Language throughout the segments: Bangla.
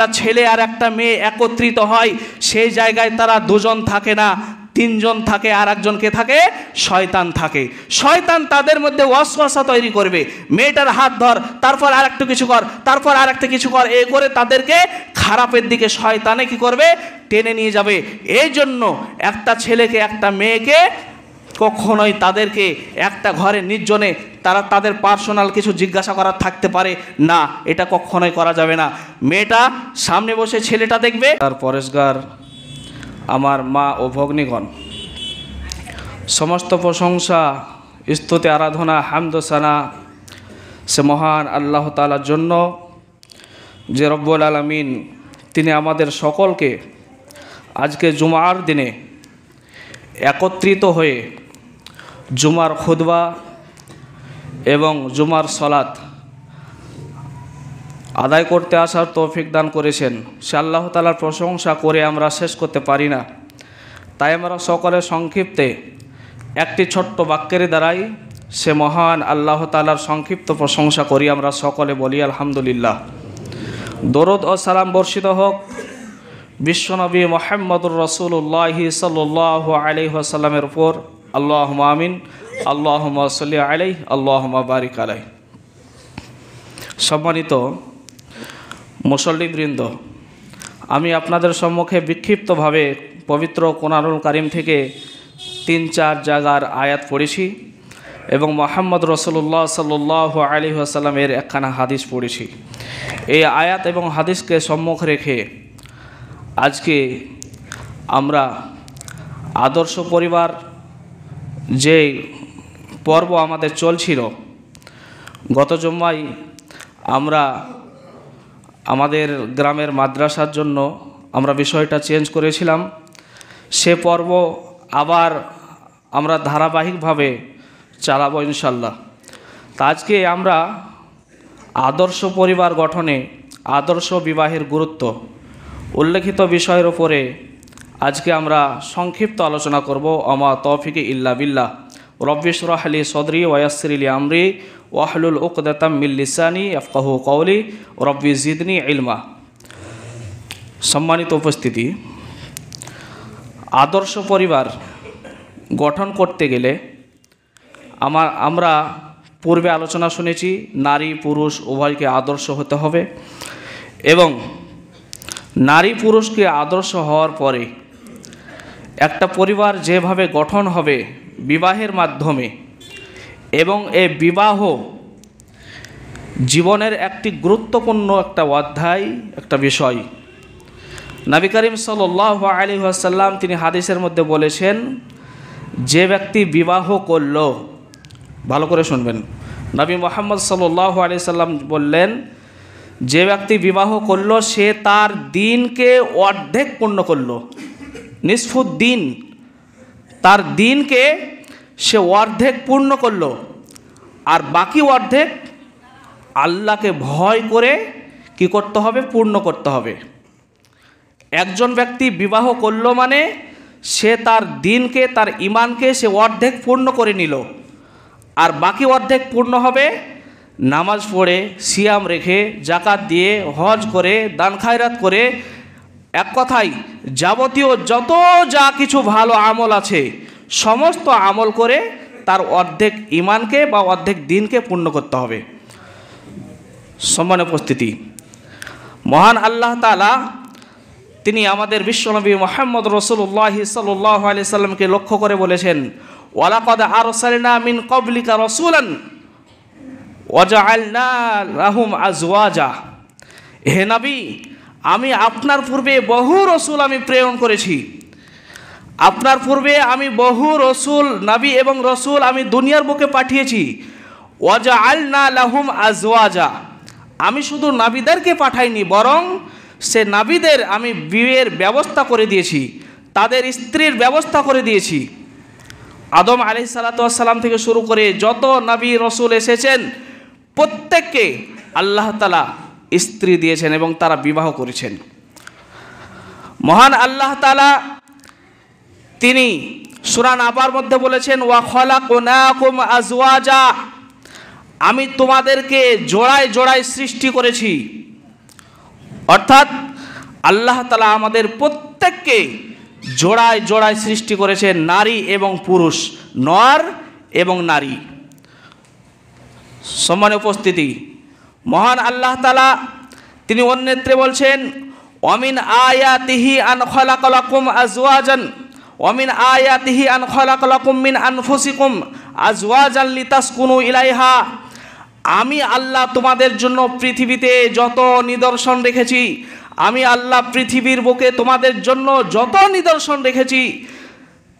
একটা ছেলে আর একটা মেয়ে একত্রিত হয়, সেই জায়গায় তারা দুজন থাকে না, তিনজন থাকে, আর একজনকে থাকে শয়তান থাকে। শয়তান তাদের মধ্যে ওয়াসওয়াসা তৈরি করবে, মেয়েটার হাত ধর, তারপর আর একটু কিছু কর, তারপর আর একটা কিছু কর, এই করে তাদেরকে খারাপের দিকে শয়তানে কি করবে, টেনে নিয়ে যাবে। এই জন্য একটা ছেলেকে একটা মেয়েকে কখনোই তাদেরকে একটা ঘরে নির্জনে তারা তাদের পার্সোনাল কিছু জিজ্ঞাসা করার থাকতে পারে না, এটা কখনোই করা যাবে না। মেয়েটা সামনে বসে ছেলেটা দেখবে। তার পরেশগার আমার মা ও ভগ্নীগণ, সমস্ত প্রশংসা, স্তুতি, আরাধনা, হামদ, সানা সে মহান আল্লাহ তাআলার জন্য, যে রব্বুল আলামিন তিনি আমাদের সকলকে আজকে জুমার দিনে একত্রিত হয়ে জুমার খুতবা এবং জুমার সলাত আদায় করতে আসার তৌফিক দান করেছেন। সে আল্লাহ তাআলার প্রশংসা করে আমরা শেষ করতে পারি না। তাই আমরা সকলে সংক্ষিপ্তে একটি ছোট্ট বাক্যের দ্বারাই সে মহান আল্লাহ তাআলার সংক্ষিপ্ত প্রশংসা করি। আমরা সকলে বলি আলহামদুলিল্লাহ। দরুদ ও সালাম বর্ষিত হোক বিশ্বনবী মুহাম্মদুর রাসূলুল্লাহ সাল্লাল্লাহু আলাইহি ওয়াসাল্লামের উপর। আল্লাহুম্মা আমিন, আল্লাহুম্মা সাল্লি আলাইহি, আল্লাহুম্মা বারিক আলাইহি। সম্মানিত মুসল্লিবৃন্দ, আমি আপনাদের সম্মুখে বিক্ষিপ্তভাবে পবিত্র কোরআনুল কারীম থেকে ৩-৪ জায়গার আয়াত পড়েছি এবং মুহাম্মদ রাসূলুল্লাহ সাল্লাল্লাহু আলাইহি ওয়াসাল্লামের একখানা হাদিস পড়েছি। এই আয়াত এবং হাদিসকে সম্মুখ রেখে আজকে আমরা আদর্শ পরিবার যে পর্ব আমাদের চলছিল, গত জুম্মায় আমরা আমাদের গ্রামের মাদ্রাসার জন্য আমরা বিষয়টা চেঞ্জ করেছিলাম। সে পর্ব আবার আমরা ধারাবাহিকভাবে চালাবো ইনশাল্লাহ। তা আজকে আমরা আদর্শ পরিবার গঠনে আদর্শ বিবাহের গুরুত্ব উল্লেখিত বিষয়ের উপরে আজকে আমরা সংক্ষিপ্ত আলোচনা করব। আমা তৌফিক ইল্লা বিল্লাহ। রব্বি ইশরাহ লি সদরি ওয়া ইয়াসসির লি আমরি ওয়াহলুল উকদাতাম মিন লিসানি ইয়াফকাহু কওলি রব্বি জিদনি ইলমা। সম্মানিত উপস্থিতি, আদর্শ পরিবার গঠন করতে গেলে আমরা পূর্বে আলোচনা শুনেছি, নারী পুরুষ উভয়কে আদর্শ হতে হবে এবং নারী পুরুষকে আদর্শ হওয়ার পরে একটা পরিবার যেভাবে গঠন হবে বিবাহের মাধ্যমে, এবং এই বিবাহ জীবনের একটি গুরুত্বপূর্ণ একটা অধ্যায়, একটা বিষয়। নবী করিম সাল্লাল্লাহু আলাইহি ওয়াসাল্লাম তিনি হাদিসের মধ্যে বলেছেন, যে ব্যক্তি বিবাহ করল, ভালো করে শুনবেন, নবী মুহাম্মদ সাল্লাল্লাহু আলাইহি ওয়াসাল্লাম বললেন, যে ব্যক্তি বিবাহ করল সে তার দিনকে অর্ধেক পূর্ণ করল। নিসফুদ্দিন, তার দিনকে সে অর্ধেক পূর্ণ করল, আর বাকি অর্ধেক আল্লাহকে ভয় করে কি করতে হবে, পূর্ণ করতে হবে। একজন ব্যক্তি বিবাহ করল মানে সে তার দিনকে, তার ঈমানকে সে অর্ধেক পূর্ণ করে নিল, আর বাকি অর্ধেক পূর্ণ হবে নামাজ পড়ে, সিয়াম রেখে, জাকাত দিয়ে, হজ করে, দান খায়রাত করে, এক কথায় যাবতীয় যত যা কিছু ভালো আমল আছে সমস্ত আমল করে তার অর্ধেক ঈমানকে বা অর্ধেক দিনকে পূর্ণ করতে হবে। সম্মানিত উপস্থিতি, মহান আল্লাহ তাআলা তিনি আমাদের বিশ্বনবী মুহাম্মদ রাসূলুল্লাহ সাল্লাল্লাহু আলাইহি সাল্লামকে লক্ষ্য করে বলেছেন, ওয়ালাকাদ আরসালনা মিন ক্বাবলিকা রাসূলান ওয়াজআলনা লাহুম আজওয়াজা। হে নবী, আমি আপনার পূর্বে বহু রসুল আমি প্রেরণ করেছি, আপনার পূর্বে আমি বহু রসুল, নবী এবং রসুল আমি দুনিয়ার বুকে পাঠিয়েছি। ওয়াজআলনা লাহুম আজওয়াজা, আমি শুধু নবীদেরকে পাঠাইনি, বরং সে নবীদের আমি বিয়ের ব্যবস্থা করে দিয়েছি, তাদের স্ত্রীর ব্যবস্থা করে দিয়েছি। আদম আলাইহিস সালাতু ওয়াস সালাম থেকে শুরু করে যত নবী রসুল এসেছেন প্রত্যেককে আল্লাহ তাআলা স্ত্রী দিয়েছেন এবং তারা বিবাহ করেছেন। মহান আল্লাহ তাআলা তিনি সূরা নাবার মধ্যে বলেছেন, ওয়া খালাকনাকুম আজওয়াজা, আমি তোমাদেরকে জোড়ায় জোড়ায় সৃষ্টি করেছি। অর্থাৎ আল্লাহ তাআলা আমাদের প্রত্যেককে জোড়ায় জোড়ায় সৃষ্টি করেছেন, নারী এবং পুরুষ, নর এবং নারী। সম্মানিত উপস্থিতি, মহান আল্লাহ তাআলা তিনি অন্যত্রে বলছেন, ওয়ামিন আয়াতিহি আন খালাকা লাকুম আজওয়াজান ওয়ামিন আয়াতিহি আন খালাকা লাকুম মিন আনফুসিকুম আজওয়াজান লিতাসকুনু ইলাইহা। আমি আল্লাহ তোমাদের জন্য পৃথিবীতে যত নিদর্শন রেখেছি, আমি আল্লাহ পৃথিবীর বুকে তোমাদের জন্য যত নিদর্শন রেখেছি,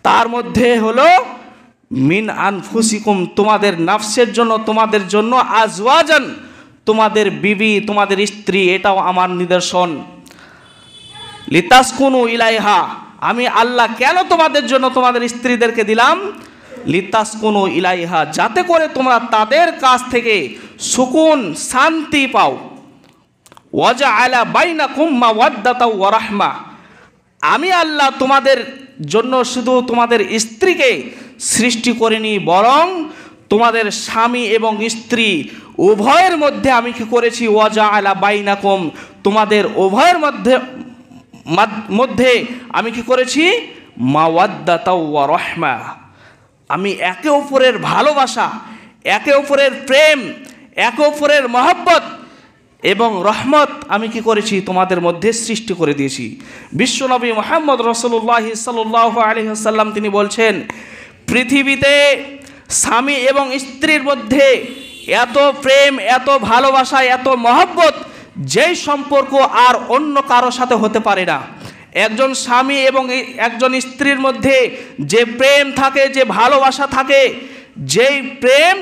তার মধ্যে হলো মিন আনফুসিকুম, তোমাদের নাফসের জন্য, তোমাদের জন্য, আজওয়াজান, তোমাদের বিবি, তোমাদের স্ত্রী, এটাও আমার নিদর্শন। লিতাসকুনু ইলাইহা, আমি আল্লাহ কেন তোমাদের জন্য তোমাদের স্ত্রীদেরকে দিলাম? লিতাসকুনু ইলাইহা, যাতে করে তোমরা তাদের কাছ থেকে সুকুন, শান্তি পাও। ওয়াজআলা বাইনাকুম মাওয়াদ্দাতা ওয়া রাহমা, আমি আল্লাহ তোমাদের জন্য শুধু তোমাদের স্ত্রীকে সৃষ্টি করিনি, বরং তোমাদের স্বামী এবং স্ত্রী উভয়ের মধ্যে আমি কি করেছি? ওয়াজআলা বাইনাকুম, তোমাদের উভয়ের মধ্যে আমি কি করেছি? মাওয়াদ্দাতা ওয়া রাহমা, আমি একে অপরের ভালোবাসা, একে অপরের প্রেম, একে অপরের মহব্বত এবং রহমত আমি কি করেছি? তোমাদের মধ্যে সৃষ্টি করে দিয়েছি। বিশ্বনবী মুহাম্মদ রাসূলুল্লাহ সাল্লাল্লাহু আলাইহি ওয়াসাল্লাম তিনি বলছেন, পৃথিবীতে স্বামী এবং স্ত্রীর মধ্যে এত প্রেম, এত ভালোবাসা, এত মহব্বত, যেই সম্পর্ক আর অন্য কারো সাথে হতে পারে না। একজন স্বামী এবং একজন স্ত্রীর মধ্যে যে প্রেম থাকে, যে ভালোবাসা থাকে, যেই প্রেম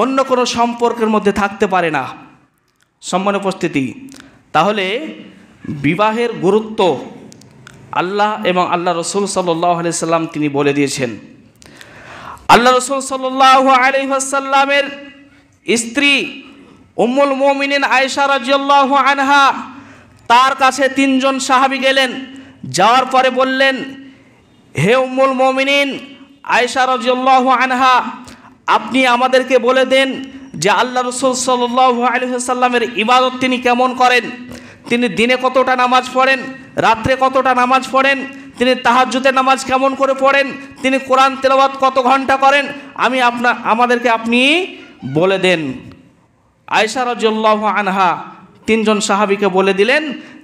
অন্য কোনো সম্পর্কের মধ্যে থাকতে পারে না। সম্মানিত উপস্থিতি, তাহলে বিবাহের গুরুত্ব আল্লাহ এবং আল্লাহ রসুল সাল্লাল্লাহু আলাইহি সাল্লাম তিনি বলে দিয়েছেন। আল্লাহ রসুল সাল্লাল্লাহু আলাইহি ওয়াসাল্লামের স্ত্রী উম্মুল মুমিনিন আয়েশা রাদিয়াল্লাহু আনহা, তার কাছে তিনজন সাহাবী গেলেন। যাওয়ার পরে বললেন, হে উম্মুল মুমিনিন আয়েশা রাদিয়াল্লাহু আনহা, আপনি আমাদেরকে বলে দেন যে আল্লাহ রসুল সাল্লাল্লাহু আলাইহি ওয়াসাল্লামের ইবাদত তিনি কেমন করেন, তিনি দিনে কতটা নামাজ পড়েন, রাত্রে কতটা নামাজ পড়েন, তিনি তাহাজ্জুদের নামাজ কেমন করে পড়েন, তিনি কোরআন তেলাওয়াত কত ঘন্টা করেন, আমাদেরকে আপনি বলে দেন। আয়েশা রাদিয়াল্লাহু আনহা তিনজন সাহাবীকে বলে দিলেন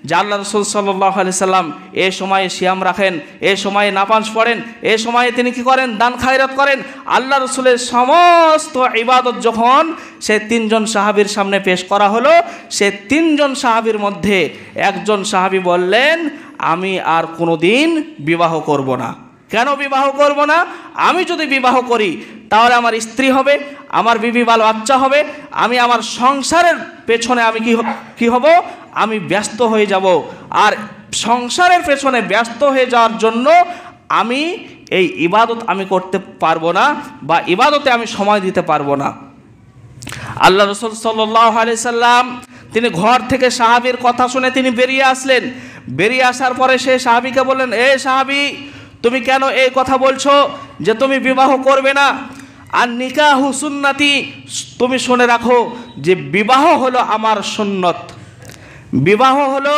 যে আল্লাহ রসুল সাল্লাল্লাহু আলাইহি সাল্লাম এ সময়ে সিয়াম রাখেন, এ সময়ে নামাজ পড়েন, এ সময়ে তিনি কি করেন? দান খায়রাত করেন। আল্লাহ রসুলের সমস্ত ইবাদত যখন সে তিনজন সাহাবীর সামনে পেশ করা হলো, সে তিনজন সাহাবীর মধ্যে একজন সাহাবী বললেন, আমি আর কোনোদিন বিবাহ করব না। কেন বিবাহ করব না? আমি যদি বিবাহ করি তাহলে আমার স্ত্রী হবে, আমার বিবি বাল বাচ্চা হবে, আমি আমার সংসারের পেছনে আমি কি হব? আমি ব্যস্ত হয়ে যাব। আর সংসারের পেছনে ব্যস্ত হয়ে যাওয়ার জন্য আমি এই ইবাদত আমি করতে পারবো না, বা ইবাদতে আমি সময় দিতে পারবো না। আল্লাহ রসুল সাল্লাল্লাহু আলাইহি সাল্লাম তিনি ঘর থেকে সাহাবীর কথা শুনে তিনি বেরিয়ে আসলেন। বেরিয়ে আসার পরে সে সাহাবীকে বললেন, এ সাহাবী, তুমি কেন এই কথা বলছো যে তুমি বিবাহ করবে না? আর নিকাহু সুন্নতি, তুমি শুনে রাখো যে বিবাহ হলো আমার সুন্নত। বিবাহ হলো,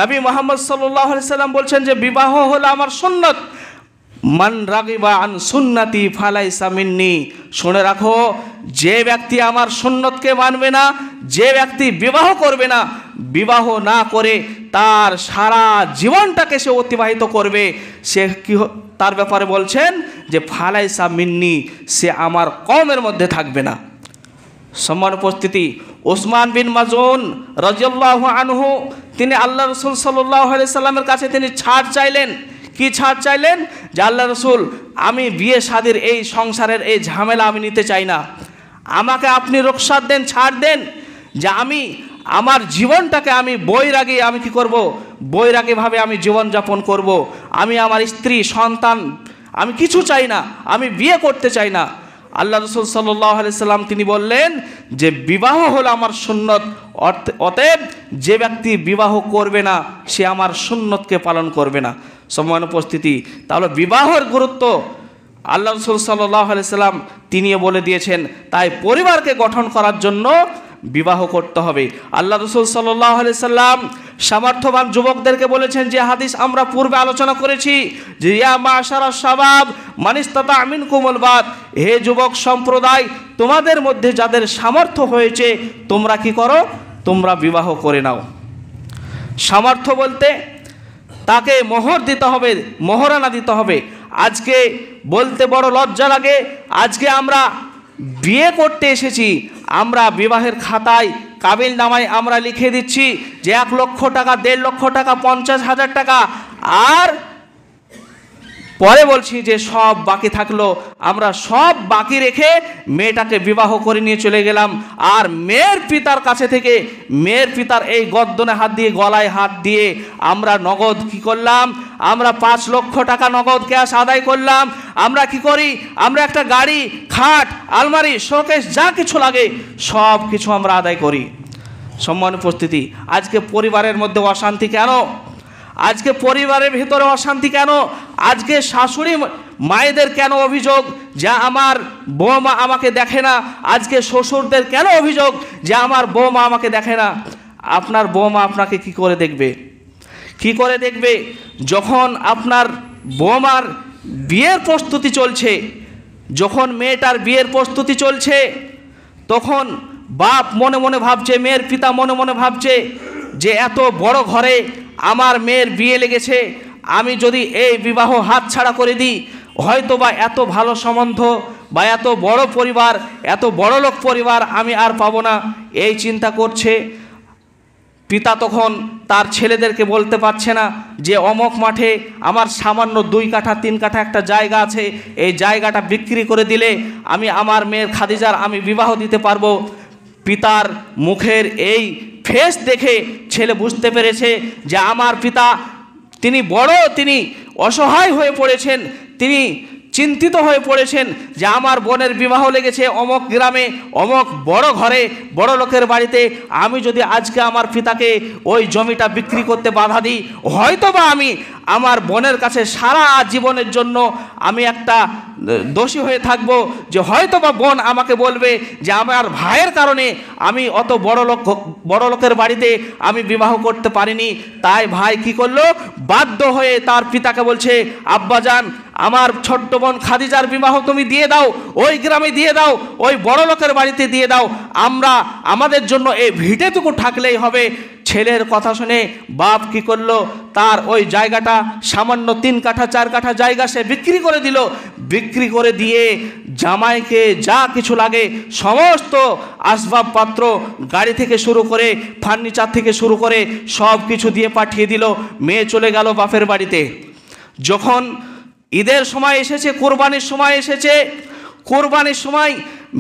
নবী মুহাম্মদ সাল্লাল্লাহু আলাইহি সাল্লাম বলছেন যে বিবাহ হলো আমার সুন্নত। মান রাগিবা আন সুন্নতি ফালাইসা মিন্নি, শুনে রাখো যে ব্যক্তি আমার সুন্নতকে মানবে না, যে ব্যক্তি বিবাহ করবে না, বিবাহ না করে তার সারা জীবনটাকে সে অতিবাহিত করবে, সে কি তার ব্যাপারে বলছেন যে ফালাইসা মিন্নি, সে আমার কওমের মধ্যে থাকবে না। সম্মানিত উপস্থিতি, ওসমান বিন মাজুন রাদিয়াল্লাহু আনহু তিনি আল্লাহ রসুল সাল্লাল্লাহু আলাইহি সাল্লামের কাছে তিনি ছাড় চাইলেন। কি ছাড় চাইলেন? যে আল্লাহ রসুল, আমি বিয়ে শাদীর এই সংসারের এই ঝামেলা আমি নিতে চাই না, আমাকে আপনি রুখসাত দেন, ছাড় দেন, যে আমি আমার জীবনটাকে আমি বৈরাগী আমি কি করব? বৈরাগীভাবে আমি জীবনযাপন করব। আমি আমার স্ত্রী সন্তান আমি কিছু চাই না, আমি বিয়ে করতে চাই না। আল্লাহ রসুল সাল্লাল্লাহু আলাইহি সাল্লাম তিনি বললেন যে বিবাহ হলো আমার সুন্নত, অতএব যে ব্যক্তি বিবাহ করবে না সে আমার সুন্নতকে পালন করবে না। সম্মানিত উপস্থিতি, তাহলে বিবাহের গুরুত্ব আল্লাহ রসুল সাল্লাল্লাহু আলাইহি সাল্লাম তিনিও বলে দিয়েছেন। তাই পরিবারকে গঠন করার জন্য বিবাহ করতে হবে। আল্লাহ রাসূল সাল্লাল্লাহু আলাইহি সাল্লাম সামর্থ্যবান যুবকদেরকে বলেছেন, যে হাদিস আমরা পূর্বে আলোচনা করেছি, যে ইয়া মাশারাশ শাবাব মান ইসতাতা মিনকুমুল বাত, হে যুবক সম্প্রদায়, তোমাদের মধ্যে যাদের সামর্থ্য হয়েছে তোমরা কি করো, তোমরা বিবাহ করে নাও। সামর্থ্য বলতে তাকে মোহর দিতে হবে, মোহরানা দিতে হবে। আজকে বলতে বড় লজ্জা লাগে, আজকে আমরা বিয়ে করতে এসেছি, আমরা বিবাহের খাতায় কাবিল নামায় আমরা লিখে দিচ্ছি যে 1 লক্ষ টাকা, 1.5 লক্ষ টাকা, 50,000 টাকা, আর পরে বলছি যে সব বাকি থাকলো, আমরা সব বাকি রেখে মেয়েটাকে বিবাহ করে নিয়ে চলে গেলাম। আর মেয়ের পিতার কাছে থেকে, মেয়ের পিতার এই গর্দনে হাত দিয়ে, গলায় হাত দিয়ে আমরা নগদ কি করলাম, আমরা 5 লক্ষ টাকা নগদ ক্যাশ আদায় করলাম। আমরা কি করি, আমরা একটা গাড়ি, খাট, আলমারি, শোকেস যা কিছু লাগে সব কিছু আমরা আদায় করি। সম্মানিত উপস্থিতি, আজকে পরিবারের মধ্যে অশান্তি কেন? আজকে পরিবারের ভিতরে অশান্তি কেন? আজকে শাশুড়ি মায়েদের কেন অভিযোগ যে আমার বৌমা আমাকে দেখে না? আজকে শ্বশুরদের কেন অভিযোগ যে আমার বৌমা আমাকে দেখে না? আপনার বৌমা আপনাকে কি করে দেখবে? কি করে দেখবে? যখন আপনার বৌমার বিয়ের প্রস্তুতি চলছে, যখন মেয়েটার বিয়ের প্রস্তুতি চলছে, তখন বাপ মনে মনে ভাবছে, মেয়ের পিতা মনে মনে ভাবছে যে এত বড় ঘরে আমার মেয়ের বিয়ে লেগেছে, আমি যদি এই বিবাহ হাতছাড়া করে দিই, হয়তো বা এত ভালো সম্বন্ধ বা এত বড় পরিবার, এত বড় লোক পরিবার আমি আর পাবো না, এই চিন্তা করছে। পিতা তখন তার ছেলেদেরকে বলতে পারছে না যে অমক মাঠে আমার সামান্য 2 কাঠা 3 কাঠা একটা জায়গা আছে, এই জায়গাটা বিক্রি করে দিলে আমি আমার মেয়ের খাদিজার আমি বিবাহ দিতে পারবো। পিতার মুখের এই ফেস দেখে ছেলে বুঝতে পেরেছে যে আমার পিতা তিনি অসহায় হয়ে পড়েছেন, তিনি চিন্তিত হয়ে পড়েছেন যে আমার বোনের বিবাহ লেগেছে অমক গ্রামে, অমক বড় ঘরে, বড় লোকের বাড়িতে, আমি যদি আজকে আমার পিতাকে ওই জমিটা বিক্রি করতে বাধা দিই, হয়তোবা আমি আমার বোনের কাছে সারা জীবনের জন্য আমি একটা দোষী হয়ে থাকব, যে হয়তোবা বোন আমাকে বলবে যে আমার ভাইয়ের কারণে আমি অত বড় লোকের বাড়িতে আমি বিবাহ করতে পারিনি। তাই ভাই কি করলো, বাধ্য হয়ে তার পিতাকে বলছে, আব্বাজান আমার ছোট্ট বোন খাদিজার বিবাহ তুমি দিয়ে দাও, ওই গ্রামে দিয়ে দাও, ওই বড় লোকের বাড়িতে দিয়ে দাও, আমরা আমাদের জন্য এই ভিটেটুকু থাকলেই হবে। ছেলের কথা শুনে বাপ কি করলো, তার ওই জায়গাটা সামান্য 3 কাঠা 4 কাঠা জায়গা সে বিক্রি করে দিল। বিক্রি করে দিয়ে জামাইকে যা কিছু লাগে সমস্ত আসবাবপত্র, গাড়ি থেকে শুরু করে ফার্নিচার থেকে শুরু করে সব কিছু দিয়ে পাঠিয়ে দিল। মেয়ে চলে গেল বাপের বাড়িতে। যখন ঈদের সময় এসেছে, কোরবানির সময় এসেছে, কোরবানির সময়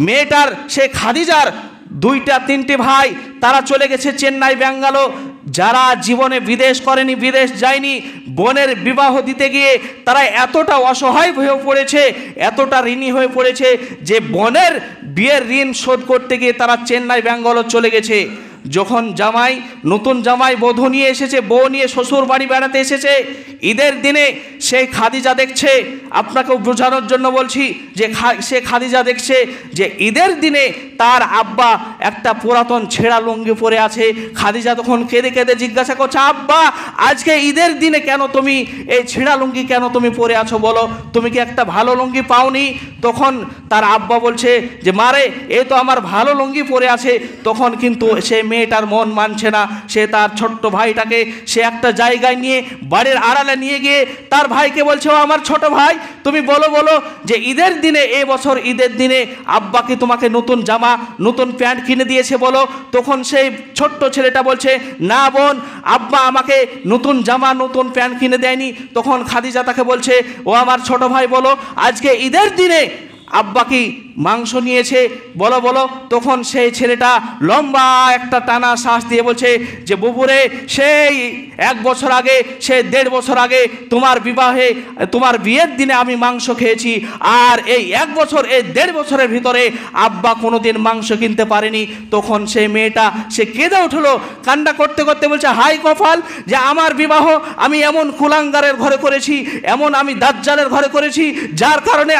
মেয়েটার সে খাদিজার 2-3টে ভাই তারা চলে গেছে চেন্নাই, ব্যাঙ্গালোর। যারা জীবনে বিদেশ করেনি, বিদেশ যায়নি, বোনের বিবাহ দিতে গিয়ে তারা এতটা অসহায় হয়ে পড়েছে, এতটা ঋণী হয়ে পড়েছে যে বোনের বিয়ের ঋণ শোধ করতে গিয়ে তারা চেন্নাই, ব্যাঙ্গালোর চলে গেছে। যখন নতুন জামাই বধূ নিয়ে এসেছে, বউ নিয়ে শ্বশুর বাড়ি বেড়াতে এসেছে, ঈদের দিনে সেই খাদিজা দেখছে, আপনাকেও বোঝানোর জন্য বলছি যে সে খাদিজা দেখছে যে ঈদের দিনে তার আব্বা একটা পুরাতন ছেঁড়া লুঙ্গি পরে আছে। খাদিজা তখন কেঁদে কেঁদে জিজ্ঞাসা করছে, আব্বা আজকে ঈদের দিনে কেন তুমি এই ছেঁড়া লুঙ্গি কেন তুমি পরে আছো বলো, তুমি কি একটা ভালো লুঙ্গি পাওনি? তখন তার আব্বা বলছে যে মারে, এ তো আমার ভালো লুঙ্গি পরে আছে। তখন কিন্তু সে মেয়েটার মন মানছে না, সে তার ছোট্ট ভাইটাকে সে একটা জায়গায় নিয়ে বাড়ির আড়ালে নিয়ে গিয়ে তার ভাইকে বলছে, ও আমার ছোট ভাই তুমি বলো যে ঈদের দিনে, এই বছর ঈদের দিনে আব্বা কি তোমাকে নতুন জামা নতুন প্যান্ট কিনে দিয়েছে বলো? তখন সেই ছোট্ট ছেলেটা বলছে, না বোন, আব্বা আমাকে নতুন জামা নতুন প্যান্ট কিনে দেয়নি। তখন খাদিজা তাকে বলছে, ও আমার ছোট ভাই বলো আজকে ঈদের দিনে আব্বা কি মাংস নিয়েছে বলো। তখন সেই ছেলেটা লম্বা একটা টানা শ্বাস দিয়ে বলছে যে বুবুরে, সেই 1 বছর আগে, সে 1.5 বছর আগে তোমার বিয়ের দিনে আমি মাংস খেয়েছি, আর এই 1 বছর, এই 1.5 বছরের ভিতরে আব্বা কোনোদিন মাংস কিনতে পারেনি। তখন সেই মেয়েটা সে কেঁদে উঠলো, কান্না করতে করতে বলছে, হাই কপাল যে আমার বিবাহ আমি এমন কুলাঙ্গারের ঘরে করেছি, এমন আমি দাজ্জালের ঘরে করেছি, যার কারণে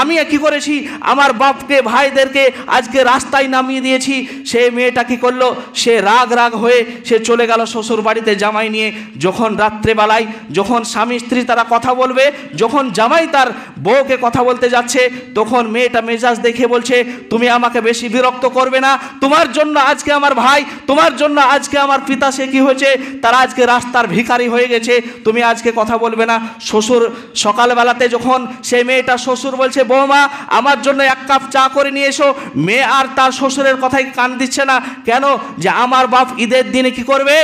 আমি কি করেছি, আমার বাপকে ভাইদেরকে আজকে রাস্তায় নামিয়ে দিয়েছি। সেই মেয়েটা কি করলো, সে রাগ হয়ে সে চলে গেল শ্বশুর বাড়িতে জামাই নিয়ে। যখন রাত্রেবেলায় যখন স্বামী স্ত্রী তারা কথা বলবে, যখন জামাই তার বউকে কথা বলতে যাচ্ছে, তখন মেয়েটা মেজাজ দেখে বলছে, তুমি আমাকে বেশি বিরক্ত করবে না, তোমার জন্য আজকে আমার ভাই, তোমার জন্য আজকে আমার পিতা সে কি হয়েছে, তারা আজকে রাস্তার ভিখারি হয়ে গেছে, তুমি আজকে কথা বলবে না। শ্বশুর সকালবেলাতে যখন সেই মেয়েটা শ্বশুর বলছে, বৌমা আমার জন্য এক কাপ চা করে নিয়ে এসো, মেয়ে আর তার শ্বশুরের কথাই কান দিচ্ছে না। কেন? যে আমার বাপ ঈদের দিনে কি করবে,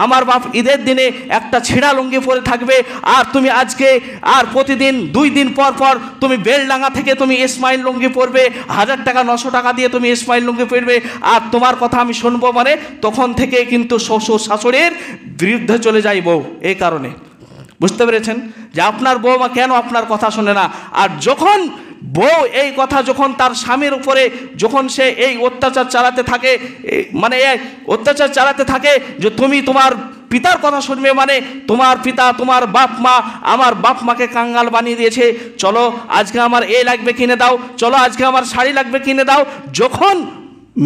আমার বাপ ঈদের দিনে একটা ছিঁড়া লুঙ্গি পরে থাকবে, আর তুমি আজকে আর প্রতিদিন 2 দিন পর পর তুমি বেলডাঙ্গা থেকে তুমি ইসমাইল লুঙ্গি পরবে, 1000 টাকা 900 টাকা দিয়ে তুমি ইসমাইল লুঙ্গি পরবে, আর তোমার কথা আমি শুনবো। মানে তখন থেকে কিন্তু শ্বশুর শাশুড়ির বিরুদ্ধে চলে যায় বউ। এই কারণে বুঝতে পেরেছেন যে আপনার বউমা কেন আপনার কথা শোনে না। আর যখন বউ এই কথা যখন তার স্বামীর উপরে যখন সে এই অত্যাচার চালাতে থাকে, মানে অত্যাচার চালাতে থাকে যে তুমি তোমার পিতার কথা শুনবে, মানে তোমার পিতা তোমার বাপ মা আমার বাপ মাকে কাঙ্গাল বানিয়ে দিয়েছে, চলো আজকে আমার এ লাগবে কিনে দাও, চলো আজকে আমার শাড়ি লাগবে কিনে দাও। যখন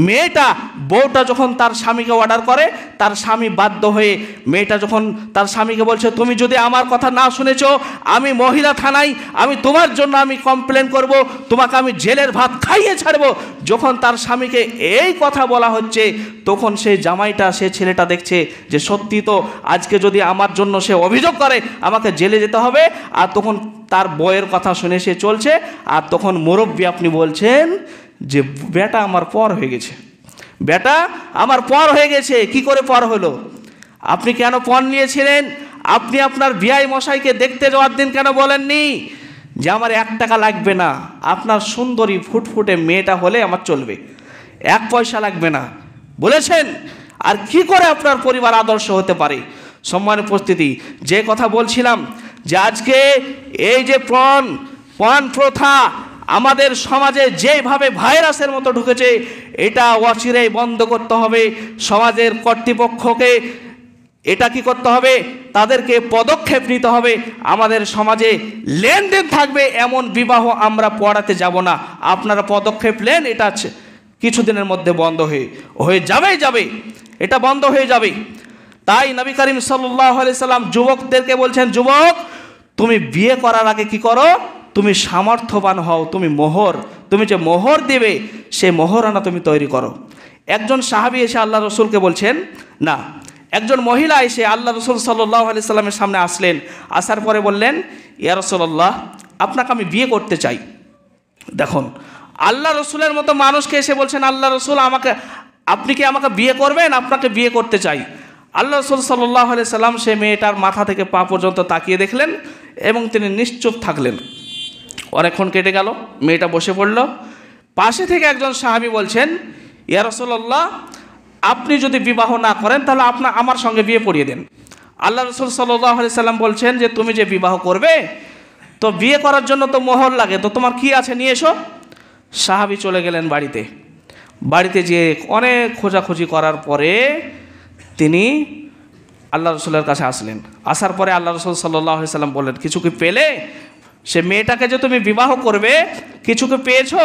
মেয়েটা বউটা যখন তার স্বামীকে অর্ডার করে, তার স্বামী বাধ্য হয়ে মেয়েটা যখন তার স্বামীকে বলছে, তুমি যদি আমার কথা না শুনেছো আমি মহিলা থানায় আমি তোমার জন্য আমি কমপ্লেন করব, তোমাকে আমি জেলের ভাত খাইয়ে ছাড়বো। যখন তার স্বামীকে এই কথা বলা হচ্ছে, তখন সেই জামাইটা সে ছেলেটা দেখছে যে সত্যি তো আজকে যদি আমার জন্য সে অভিযোগ করে আমাকে জেলে যেতে হবে। আর তখন তার বউয়ের কথা শুনে সে চলছে। আর তখন মুরব্বী আপনি বলছেন যে বেটা আমার পর হয়ে গেছে, বেটা আমার পর হয়ে গেছে। কি করে পর হলো? আপনি কেন পণ নিয়েছিলেন? আপনি আপনার বিআই মশাইকে দেখতে যাওয়ার দিন কেন বলেননি যে আমার 1 টাকা লাগবে না, আপনার সুন্দরী ফুটফুটে মেয়েটা হলে আমার চলবে, 1 পয়সা লাগবে না বলেছেন? আর কি করে আপনার পরিবার আদর্শ হতে পারে? সম্মানিত উপস্থিতি, যে কথা বলছিলাম যে আজকে এই যে পণ প্রথা আমাদের সমাজে যেভাবে ভাইরাসের মতো ঢুকেছে, এটা অচিরেই বন্ধ করতে হবে। সমাজের কর্তৃপক্ষকে এটা কি করতে হবে, তাদেরকে পদক্ষেপ নিতে হবে। আমাদের সমাজে লেনদেন থাকবে এমন বিবাহ আমরা পড়াতে যাব না। আপনারা পদক্ষেপ নেন, এটা কিছুদিনের মধ্যে বন্ধ হয়ে যাবে, এটা বন্ধ হয়ে যাবে। তাই নবী করিম সাল্লাল্লাহু আলাইহি সাল্লাম যুবকদেরকে বলছেন, যুবক তুমি বিয়ে করার আগে কি করো, তুমি সামর্থ্যবান হও, তুমি যে মোহর দেবে সে মোহরানা তুমি তৈরি করো। একজন সাহাবী এসে আল্লাহ রসুলকে বলছেন, না, একজন মহিলা এসে আল্লাহ রসুল সাল্লাল্লাহু আলাইহি সাল্লামের সামনে আসলেন। আসার পরে বললেন, ইয়া রাসূলুল্লাহ আপনাকে আমি বিয়ে করতে চাই। দেখুন আল্লাহ রসুলের মতো মানুষকে এসে বলছেন, আল্লাহ রসুল আপনি কি আমাকে বিয়ে করবেন, আপনাকে বিয়ে করতে চাই। আল্লাহ রসুল সাল্লাল্লাহু আলাইহি সাল্লাম সে মেয়েটার মাথা থেকে পা পর্যন্ত তাকিয়ে দেখলেন এবং তিনি নিশ্চুপ থাকলেন। অনেকক্ষণ কেটে গেল, মেয়েটা বসে পড়ল। পাশে থেকে একজন সাহাবী বলছেন, ইয়া রাসূলুল্লাহ আপনি যদি বিবাহ না করেন তাহলে আমার সঙ্গে বিয়ে পড়িয়ে দেন। আল্লাহ রসুল সাল্লাল্লাহু আলাইহি সাল্লাম বলছেন যে তুমি যে বিবাহ করবে তো বিয়ে করার জন্য তো মোহর লাগে, তো তোমার কি আছে নিয়ে এসো। সাহাবী চলে গেলেন বাড়িতে যেয়ে অনেক খোঁজাখুঁজি করার পরে তিনি আল্লাহ রসুলের কাছে আসলেন। আসার পরে আল্লাহ রসুল সাল্লাল্লাহু আলাইহি সাল্লাম বললেন, কিছু কি পেলে? সে মেয়েটাকে যে তুমি বিবাহ করবে কিছু কি পেয়েছো?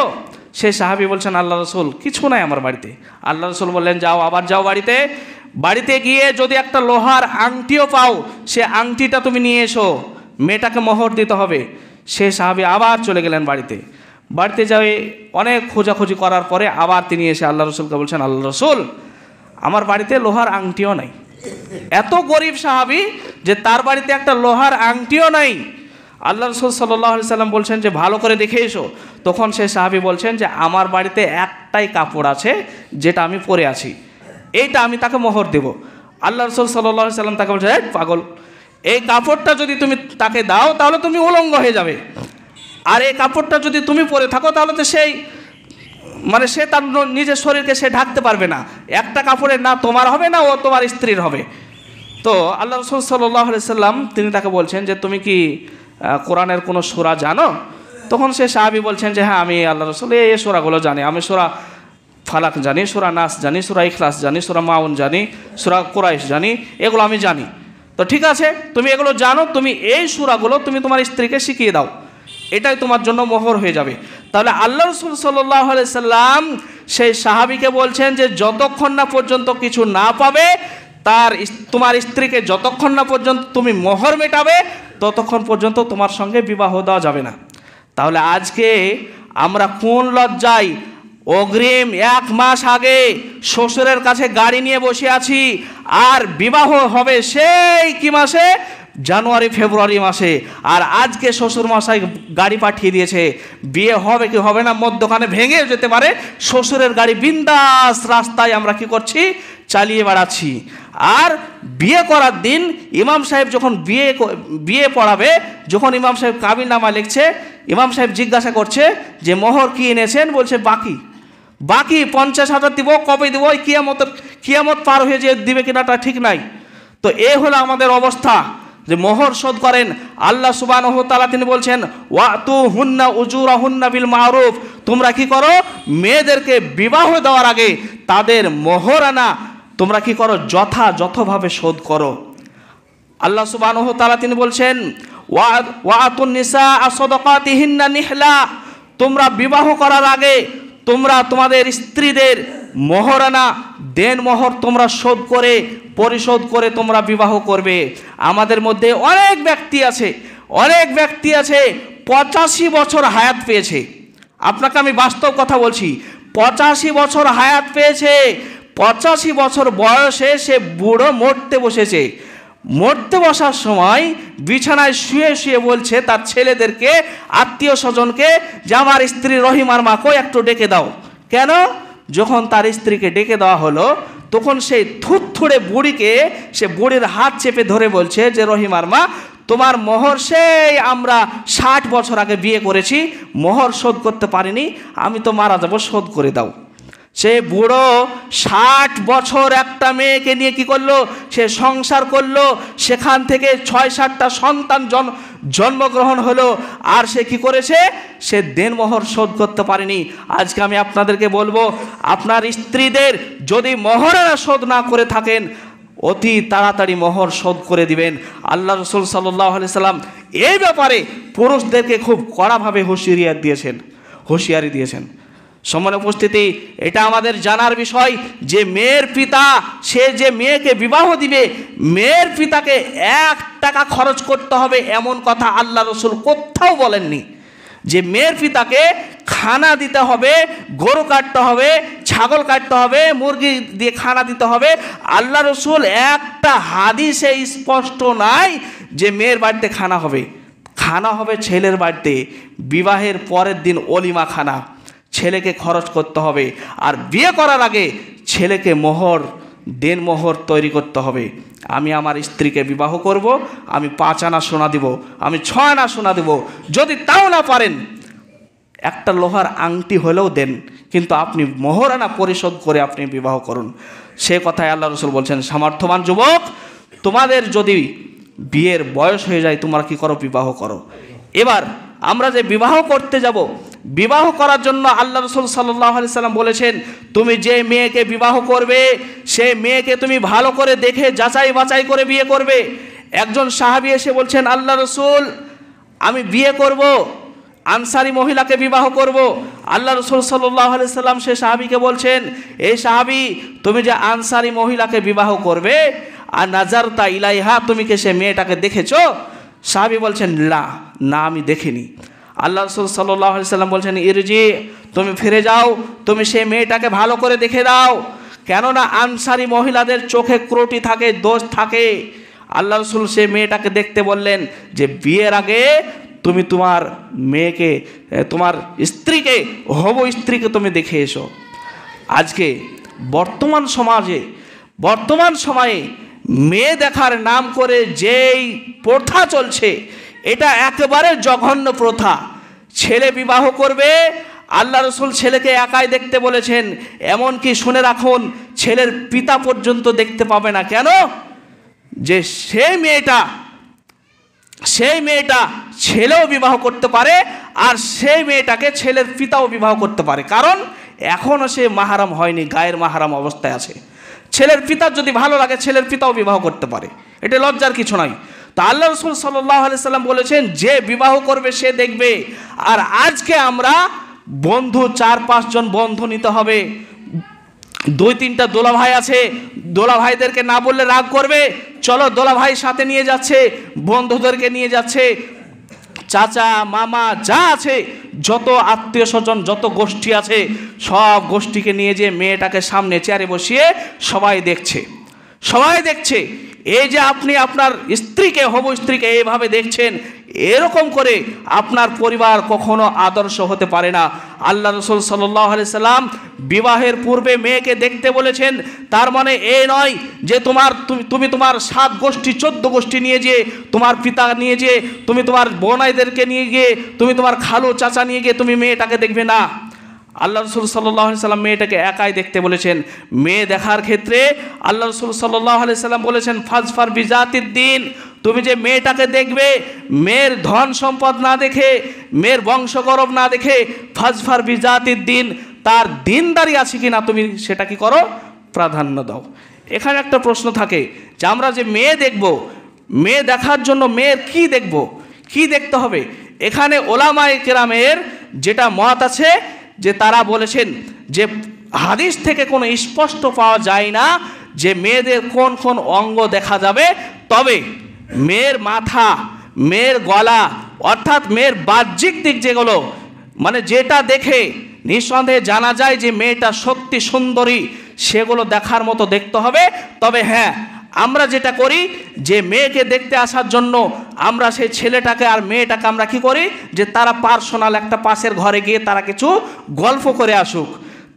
সে সাহাবী বলছেন, আল্লাহ রসুল কিছু নাই আমার বাড়িতে। আল্লাহ রসুল বললেন, আবার যাও বাড়িতে গিয়ে যদি একটা লোহার আংটিও পাও সে আংটিটা তুমি নিয়ে এসো, মেয়েটাকে মোহর দিতে হবে। সে সাহাবী আবার চলে গেলেন বাড়িতে যাই অনেক খোঁজাখুঁজি করার পরে আবার তিনি এসে আল্লাহ রসুলকে বলছেন, আল্লাহ রসুল আমার বাড়িতে লোহার আংটিও নাই। এত গরিব সাহাবী যে তার বাড়িতে একটা লোহার আংটিও নাই। আল্লাহ রসুল সাল্লাল্লাহু আলাইহি সাল্লাম বলছেন যে ভালো করে দেখে এসো। তখন সে সাহাবী বলছেন যে আমার বাড়িতে একটাই কাপড় আছে যেটা আমি পরে আছি, এইটা আমি তাকে মোহর দেব। আল্লাহ রসুল সাল্লাল্লাহু আলাইহি সাল্লাম তাকে বলছেন, পাগল, এই কাপড়টা যদি তুমি তাকে দাও তাহলে তুমি উলঙ্গ হয়ে যাবে, আর এই কাপড়টা যদি তুমি পরে থাকো তাহলে তো সে তার নিজের শরীরকে সে ঢাকতে পারবে না। একটা কাপড়ের না তোমার হবে না ও তোমার স্ত্রীর হবে। তো আল্লাহ রসুল সাল্লাল্লাহু আলাইহি সাল্লাম তিনি তাকে বলছেন যে তুমি কি কোরআনের কোনো সূরা জানো? তখন সে সাহাবী বলছেন যে হ্যাঁ আমি আল্লাহ রসুল এই সূরাগুলো জানি, আমি সূরা ফালাক জানি, সূরা নাস জানি, সূরা ইখলাস জানি, সূরা মাউন জানি, সূরা কুরাইশ জানি, এগুলো আমি জানি। তো ঠিক আছে, তুমি এগুলো জানো, তুমি এই সূরাগুলো তুমি তোমার স্ত্রীকে শিখিয়ে দাও। এটাই তোমার জন্য মোহর হয়ে যাবে। তাহলে আল্লাহ রাসূল সাল্লাল্লাহু আলাইহি সাল্লাম সেই সাহাবীকে বলছেন যে যতক্ষণ না পর্যন্ত কিছু না পাবে, তোমার স্ত্রীকে যতক্ষণ না পর্যন্ত তুমি মোহর মেটাবে ততক্ষণ পর্যন্ত তোমার সঙ্গে বিবাহ দেওয়া যাবে না। তাহলে আজকে আমরা কোন লজ্জায় অগ্রিম 1 মাস আগে শ্বশুরের কাছে গাড়ি নিয়ে বসে আছি, আর বিবাহ হবে সেই কি মাসে, জানুয়ারি ফেব্রুয়ারি মাসে, আর আজকে শ্বশুর মশাই গাড়ি পাঠিয়ে দিয়েছে। বিয়ে হবে কি হবে না মধ্যখানে ভেঙে যেতে পারে, শ্বশুরের গাড়ি বিন্দাস রাস্তায় আমরা কি করছি, চালিয়ে বেড়াচ্ছি। আর বিয়ে করার দিন ইমাম সাহেব যখন বিয়ে পড়াবে, যখন ইমাম সাহেব কাবিননামা লিখছে, ইমাম সাহেব জিজ্ঞাসা করছে যে মোহর কি এনেছেন, বলছে বাকি 50,000 দিব, কবে দিব, কিয়ামত পার হয়ে যে দিবে কিনা তা ঠিক নাই। তো এ হলো আমাদের অবস্থা যে মোহর শোধ করেন। আল্লাহ সুবহানাহু ওয়া তাআলা তিনি বলছেন ওয়াতুহুন্না উজুরাহুন্না বিল মারুফ, তোমরা কি করো, মেয়েদেরকে বিবাহ দেওয়ার আগে তাদের মোহরানা তোমরা কি করো, যথাযথভাবে শোধ করো। আল্লাহ সুবহানাহু ওয়া তাআলা তিনি বলছেন ওয়াতুন নিসা সাদাকাতিহিন্না নিহলা, তোমরা বিবাহ করার আগে তোমরা তোমাদের স্ত্রীদের মোহরানা দেন মোহর তোমরা পরিশোধ করে তোমরা বিবাহ করবে। আমাদের মধ্যে অনেক ব্যক্তি আছে 85 বছর হায়াত পেয়েছে। আপনাকে আমি বাস্তব কথা বলছি, 85 বছর হায়াত পেয়েছে, 85 বছর বয়সে সে বুড়ো মরতে বসেছে। মরতে বসার সময় বিছানায় শুয়ে শুয়ে বলছে তার ছেলেদেরকে, আত্মীয় স্বজনকে, যে আমার স্ত্রী রহিমার মাকে একটু ডেকে দাও। কেন? যখন তার স্ত্রীকে ডেকে দেওয়া হলো তখন সেই থুতথুড়ে বুড়ির হাত চেপে ধরে বলছে যে রহিমার মা, তোমার মোহর সেই আমরা 60 বছর আগে বিয়ে করেছি, মোহর শোধ করতে পারিনি, আমি তো মারা যাবো, শোধ করে দাও। সে বুড়ো 60 বছর একটা মেয়েকে নিয়ে কি করলো, সে সংসার করলো, সেখান থেকে 6-7টা সন্তান জন্মগ্রহণ হলো, আর সে কি করেছে, সে দেনমোহর শোধ করতে পারেনি। আজকে আমি আপনাদেরকে বলবো, আপনার স্ত্রীদের যদি মোহরানা শোধ না করে থাকেন, অতি তাড়াতাড়ি মোহর শোধ করে দিবেন। আল্লাহ রাসূল সাল্লাল্লাহু আলাইহি সাল্লাম এই ব্যাপারে পুরুষদেরকে খুব কড়াভাবে হুঁশিয়ারি দিয়েছেন। সম্মানিত উপস্থিতি, এটা আমাদের জানার বিষয় যে মেয়ের পিতা, সে যে মেয়েকে বিবাহ দিবে, মেয়ের পিতাকে 1 টাকা খরচ করতে হবে এমন কথা আল্লাহ রাসূল কোথাও বলেননি। যে মেয়ের পিতাকে খানা দিতে হবে, গরু কাটতে হবে, ছাগল কাটতে হবে, মুরগি দিয়ে খানা দিতে হবে, আল্লাহ রাসূল একটা হাদিসে স্পষ্ট নাই যে মেয়ের বাড়িতে খানা হবে ছেলের বাড়িতে। বিবাহের পরের দিন অলিমা খানা, ছেলেকে খরচ করতে হবে। আর বিয়ে করার আগে ছেলেকে দেনমোহর তৈরি করতে হবে। আমি আমার স্ত্রীকে বিবাহ করব, আমি 5 আনা সোনা দিব, আমি 6 আনা সোনা দিব, যদি তাও না পারেন একটা লোহার আংটি হলেও দেন, কিন্তু আপনি মোহরানা পরিশোধ করে আপনি বিবাহ করুন। সে কথায় আল্লাহ রাসূল বলছেন, সামর্থ্যবান যুবক, তোমাদের যদি বিয়ের বয়স হয়ে যায় তোমরা কি করো, বিবাহ করো। এবার আমরা যে বিবাহ করতে যাব, বিবাহ করার জন্য আল্লাহ রাসূল সাল্লাল্লাহু আলাইহি সাল্লাম বলেছেন, তুমি যে মেয়েকে বিবাহ করবে সেই মেয়েকে তুমি ভালো করে দেখে যাচাই বাছাই করে বিয়ে করবে। একজন সাহাবী এসে বলছেন, আল্লাহ রাসূল আমি বিয়ে করব, আনসারি মহিলাকে বিবাহ করব। আল্লাহ রাসূল সাল্লাল্লাহু আলাইহি সাল্লাম সে সাহাবীকে বলছেন, এই সাহাবী, তুমি যে আনসারি মহিলাকে বিবাহ করবে, আর নাজারতা ইলাইহা, তুমি কি সে মেয়েটাকে দেখেছো? সাহাবী বলছেন, না আমি দেখিনি। আল্লাহ রাসূল সাল্লাল্লাহু আলাইহি সাল্লাম বলছেন, ইরজি, তুমি ফিরে যাও, তুমি সেই মেয়েটাকে ভালো করে দেখে দাও, কেননা আনসারি মহিলাদের চোখে ত্রুটি থাকে, দোষ থাকে। আল্লাহ রাসূল সেই মেয়েটাকে দেখতে বললেন যে বিয়ের আগে তুমি তোমার মেয়েকে, তোমার স্ত্রীকে, হবু স্ত্রীকে তুমি দেখে এসো। আজকে বর্তমান সময়ে মেয়ে দেখার নাম করে যেই প্রথা চলছে, এটা একেবারে জঘন্য প্রথা। ছেলে বিবাহ করবে, আল্লাহ রাসূল ছেলেকে একাই দেখতে বলেছেন, এমনকি শুনে রাখুন ছেলের পিতা পর্যন্ত দেখতে পাবে না। কেন? যে সেই মেয়েটা ছেলেও বিবাহ করতে পারে, আর সেই মেয়েটাকে ছেলের পিতাও বিবাহ করতে পারে, কারণ এখনও সে মাহারাম হয়নি, গায়ের মাহারাম অবস্থায় আছে। ছেলের পিতার যদি ভালো লাগে ছেলের পিতাও বিবাহ করতে পারে, এটা লজ্জার কিছু নয়। তো আল্লাহ রাসূল সাল্লাল্লাহু আলাইহি সাল্লাম বলেছেন যে বিবাহ করবে সে দেখবে। আর আজকে আমরা বন্ধু 4-5 জন বন্ধু নিতে হবে। 2-3টা দোলা ভাই আছে, দোলা ভাইদেরকে না বললে রাগ করবে, চলো দোলা ভাই সাথে নিয়ে যাচ্ছে, বন্ধুদেরকে নিয়ে যাচ্ছে, চাচা মামা যা আছে যত আত্মীয় স্বজন যত গোষ্ঠী আছে সব গোষ্ঠীকে নিয়ে যে মেয়েটাকে সামনে চেয়ারে বসিয়ে সবাই দেখছে। এই যে আপনি আপনার স্ত্রীকে, হবু স্ত্রীকে এইভাবে দেখছেন, এরকম করে আপনার পরিবার কখনো আদর্শ হতে পারে না। আল্লাহ রাসূল সাল্লাল্লাহু আলাইহি সাল্লাম বিবাহের পূর্বে মেয়েকে দেখতে বলেছেন। তার মানে এই নয় যে তুমি তোমার 7 গোষ্ঠী 14 গোষ্ঠী নিয়ে গিয়ে, তোমার পিতা নিয়ে গিয়ে, তুমি তোমার বোনাইদেরকে নিয়ে গিয়ে, তুমি তোমার খালু চাচা নিয়ে গিয়ে তুমি মেয়েটাকে দেখবে না। আল্লাহ রাসূল সাল্লাল্লাহু আলাইহি সাল্লাম মেয়েটাকে একাই দেখতে বলেছেন। মেয়ে দেখার ক্ষেত্রে আল্লাহ রাসূল সাল্লাল্লাহু আলাইহি সাল্লাম বলেছেন ফাজফার বিজাতিদ দ্বীন, তুমি যে মেয়েটাকে দেখবে মেয়ের ধন সম্পদ না দেখে, মেয়ের বংশগৌরব না দেখে, ফাজফার বিজাতিদ দ্বীন, তার দিনদারি আছে কিনা তুমি সেটা কি করো, প্রাধান্য দাও। এখানে একটা প্রশ্ন থাকে যে আমরা যে মেয়ে দেখব, মেয়ে দেখার জন্য মেয়ের কি দেখব, কি দেখতে হবে? এখানে ওলামায়ে কেরামের যেটা মত আছে যে তারা বলেছেন যে হাদিস থেকে কোনো স্পষ্ট পাওয়া যায় না যে মেয়েদের কোন কোন অঙ্গ দেখা যাবে, তবে মেয়ের মাথা, মেয়ের গলা, অর্থাৎ মেয়ের বাহ্যিক দিক যেগুলো, মানে যেটা দেখে নিঃসন্দেহে জানা যায় যে মেয়েটা সত্যি সুন্দরী, সেগুলো দেখার মতো দেখতে হবে। তবে হ্যাঁ, আমরা যেটা করি যে মেয়েকে দেখতে আসার জন্য আমরা সেই ছেলেটাকে আর মেয়েটাকে আমরা কি করি যে তারা পার্সোনাল একটা পাশের ঘরে গিয়ে তারা কিছু গল্প করে আসুক,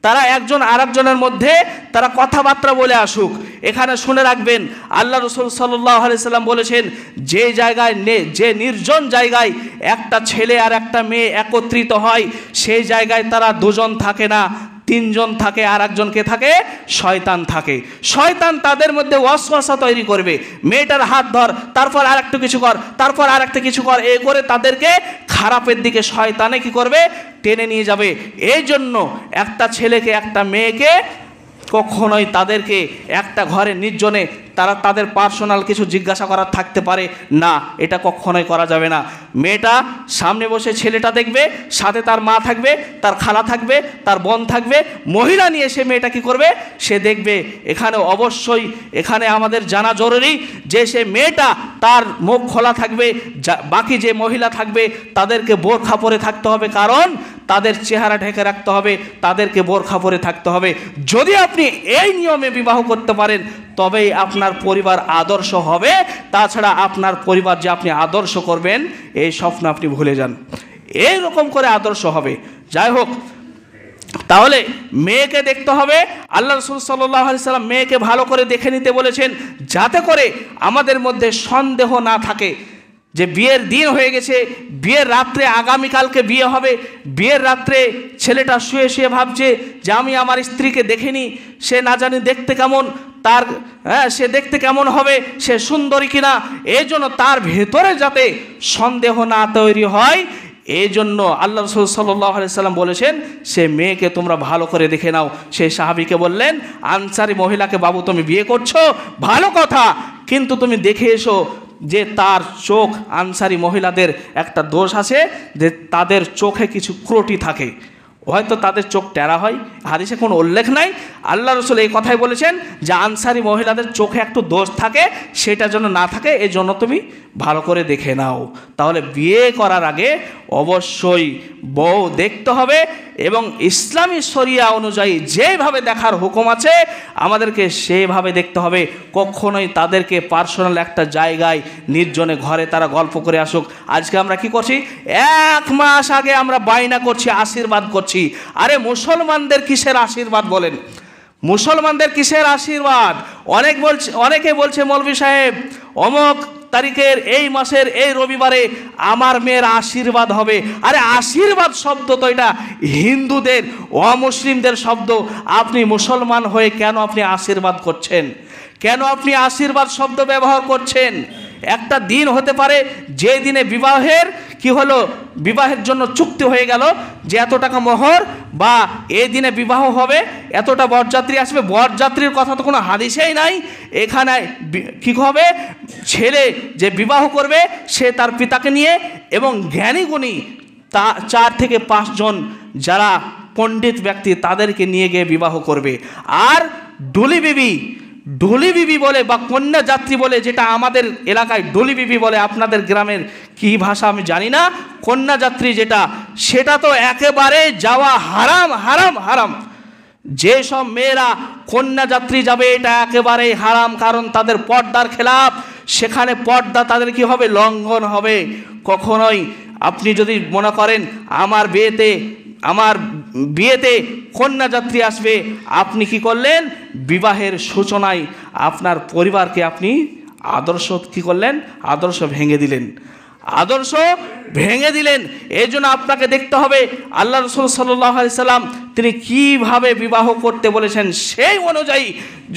তারা একজন আরেকজনের মধ্যে তারা কথাবার্তা বলে আসুক। এখানে শুনে রাখবেন আল্লাহ রাসূল সাল্লাল্লাহু আলাইহি সাল্লাম বলেছেন যে জায়গায় যে নির্জন জায়গায় একটা ছেলে আর একটা মেয়ে একত্রিত হয় সেই জায়গায় তারা 2 জন থাকে না, 3 জন থাকে, আর একজনকে থাকে শয়তান থাকে। শয়তান তাদের মধ্যে ওয়াসওয়াসা তৈরি করবে, মেয়েটার হাত ধর, তারপর আর একটা কিছু কর, তারপর আর একটা কিছু কর, এই করে তাদেরকে খারাপের দিকে শয়তানে কি করবে, টেনে নিয়ে যাবে। এই জন্য একটা ছেলেকে একটা মেয়েকে কখনোই তাদেরকে একটা ঘরে নির্জনে তারা তাদের পার্সোনাল কিছু জিজ্ঞাসা করার থাকতে পারে না, এটা কখনোই করা যাবে না। মেয়েটা সামনে বসে ছেলেটা দেখবে, সাথে তার মা থাকবে, তার খালা থাকবে, তার বোন থাকবে, মহিলা নিয়ে সে মেয়েটা কি করবে, সে দেখবে। এখানে অবশ্যই এখানে আমাদের জানা জরুরি যে সে মেয়েটা তার মুখ খোলা থাকবে, বাকি যে মহিলা থাকবে তাদেরকে বোরখা পরে থাকতে হবে, কারণ তাদের চেহারা ঢেকে রাখতে হবে, তাদেরকে বোরখা পরে থাকতে হবে। যদি আপনি এই নিয়মে বিবাহ করতে পারেন তবেই আপনার পরিবার আদর্শ হবে, তাছাড়া আপনার পরিবার যে আপনি আদর্শ করবেন এই স্বপ্ন আপনি ভুলে যান। এই রকম করে আদর্শ হবে। যাই হোক, তাহলে মেয়েকে দেখতে হবে। আল্লাহ রাসূল সাল্লাল্লাহু আলাইহি সাল্লাম মেয়েকে ভালো করে দেখে নিতে বলেছেন, যাতে করে আমাদের মধ্যে সন্দেহ না থাকে যে বিয়ের দিন হয়ে গেছে, বিয়ের রাত্রে, আগামীকালকে বিয়ে হবে, বিয়ের রাত্রে ছেলেটা শুয়ে শুয়ে ভাবছে যে আমি আমার স্ত্রীকে দেখিনি, সে না জানি দেখতে কেমন, তার সে দেখতে কেমন হবে, সে সুন্দরী কিনা, এই জন্য তার ভেতরে যাতে সন্দেহ না তৈরি হয়, এই জন্য আল্লাহ রাসূল সাল্লাল্লাহু আলাইহি সাল্লাম বলেছেন সে মেয়েকে তোমরা ভালো করে দেখে নাও। সেই সাহাবীকে বললেন, আনসারী মহিলাকে বাবু তুমি বিয়ে করছো, ভালো কথা, কিন্তু তুমি দেখে এসো যে তার চোখ, আনসারী মহিলাদের একটা দোষ আছে যে তাদের চোখে কিছু ত্রুটি থাকে, হয়তো তাদের চোখ টেরা হয়, হাদিসে কোনো উল্লেখ নাই। আল্লাহ রাসূল এই কথাই বলেছেন যে আনসারী মহিলাদের চোখে একটু দোষ থাকে, সেটা যেন না থাকে, এই জন্য তুমি ভালো করে দেখে নাও। তাহলে বিয়ে করার আগে অবশ্যই বউ দেখতে হবে, এবং ইসলামী শরিয়া অনুযায়ী যেভাবে দেখার হুকুম আছে আমাদেরকে সেইভাবে দেখতে হবে। কখনোই তাদেরকে পার্সোনাল একটা জায়গায় নির্জনে ঘরে তারা গল্প করে আসুক। আজকে আমরা কি করছি, 1 মাস আগে আমরা বায়না করছি, আশীর্বাদ করছি। আরে মুসলমানদের কিসের আশীর্বাদ বলেন, মুসলমানদের কিসের আশীর্বাদ? অনেকে বলছে মৌলভী সাহেব অমুক তারিখের এই মাসের এই রবিবারে আমার মেয়ের আশীর্বাদ হবে। আরে আশীর্বাদ শব্দ তো এটা হিন্দুদের, অমুসলিমদের শব্দ। আপনি মুসলমান হয়ে কেন আপনি আশীর্বাদ করছেন, কেন আপনি আশীর্বাদ শব্দ ব্যবহার করছেন? একটা দিন হতে পারে যে দিনে বিবাহের কি হলো, বিবাহের জন্য চুক্তি হয়ে গেল যে এত টাকা মোহর বা এই দিনে বিবাহ হবে, এতটা বরযাত্রী আসবে। বরযাত্রীর কথা তো কোনো হাদিসেই নাই। এখানে কী হবে, ছেলে যে বিবাহ করবে সে তার পিতাকে নিয়ে এবং জ্ঞানী গুণী 4 থেকে 5 জন যারা পণ্ডিত ব্যক্তি তাদেরকে নিয়ে গিয়ে বিবাহ করবে। আর ডুলি বিবি বলে বা কন্যা যাত্রী বলে, যেটা আমাদের এলাকায় ডুলি বিবি বলে, আপনাদের গ্রামের কি ভাষা আমি জানি না, কন্যা যাত্রী যেটা, সেটা তো একেবারে যাওয়া হারাম হারাম হারাম। যেসব মেয়েরা কন্যা যাত্রী যাবে এটা একেবারেই হারাম, কারণ তাদের পর্দার খেলাপ, সেখানে পর্দা তাদের কি হবে, লঙ্ঘন হবে। কখনোই আপনি যদি মনে করেন আমার বিয়েতে কন্যা যাত্রী আসবে, আপনি কি করলেন, বিবাহের সূচনায় আপনার পরিবারকে আপনি আদর্শ কি করলেন, আদর্শ ভেঙে দিলেন। এই জন্য আপনাকে দেখতে হবে আল্লাহ রাসূল সাল্লাল্লাহু আলাইহি সাল্লাম তিনি কিভাবে বিবাহ করতে বলেছেন, সেই অনুযায়ী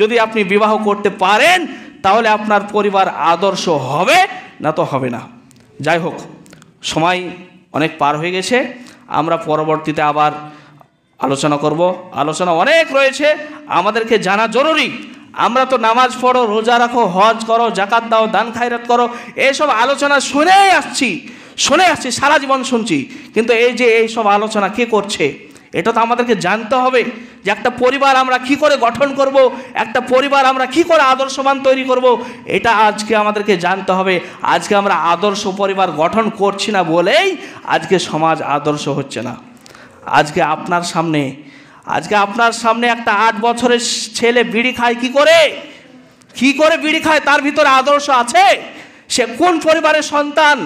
যদি আপনি বিবাহ করতে পারেন তাহলে আপনার পরিবার আদর্শ হবে, না তো হবে না। যাই হোক, সময় অনেক পার হয়ে গেছে, আমরা পরবর্তীতে আবার আলোচনা করব। আলোচনা অনেক রয়েছে, আমাদেরকে জানা জরুরি। আমরা তো নামাজ পড়ো, রোজা রাখো, হজ করো, জাকাত দাও, দান খায়রাত করো, এইসব আলোচনা শুনে আসছি, সারা জীবন শুনছি, কিন্তু এই সব আলোচনা কে করছে, এটা তো আমাদেরকে জানতে হবে যে একটা পরিবার আমরা কি করে গঠন করব, একটা পরিবার আমরা কি করে আদর্শবান তৈরি করব, এটা আজকে আমাদেরকে জানতে হবে। আজকে আমরা আদর্শ পরিবার গঠন করছি না বলেই আজকে সমাজ আদর্শ হচ্ছে না। আজকে আপনার সামনে একটা 8 বছরের ছেলে বিড়ি খায়, কি করে বিড়ি খায়, তার ভিতরে আদর্শ আছে? সে কোন পরিবারের সন্তান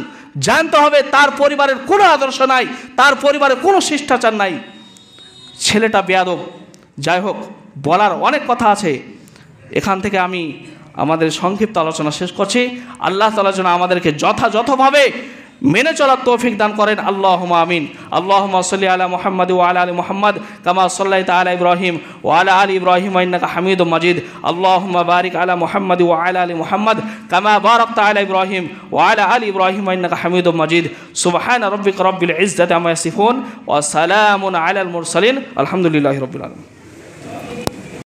জানতে হবে। তার পরিবারের কোনো আদর্শ নাই, তার পরিবারের কোনো শিষ্টাচার নাই, ছেলেটা বেয়াদব। যাই হোক, বলার অনেক কথা আছে, এখান থেকে আমি আমাদের সংক্ষিপ্ত আলোচনা শেষ করছি। আল্লাহ তাআলা যেন আমাদেরকে যথাযথভাবে মেনে চলার তৌফিক দান করেন। আল্লাহুম্মা আমিন। আল্লাহুম্মা সাল্লি আলা মুহাম্মাদ ওয়া আলা আলি মুহাম্মাদ কামা সাল্লাইতা আলা ইব্রাহিম ওয়া আলা আলি ইব্রাহিম ইন্নাকা হামিদুম মাজিদ। আল্লাহুম্মা বারিক আলা মুহাম্মাদ ওয়া আলা আলি মুহাম্মাদ কামা বারাকতা আলা ইব্রাহিম ওয়া আলা আলি ইব্রাহিম ইন্নাকা হামিদুম মাজিদ। সুবহানা রাব্বিকা রাব্বিল ইজ্জাতি আম্মা ইয়াসিফুন ওয়া সালামুন আলাল মুরসালিন। আলহামদুলিল্লাহি রাব্বিল আলামিন।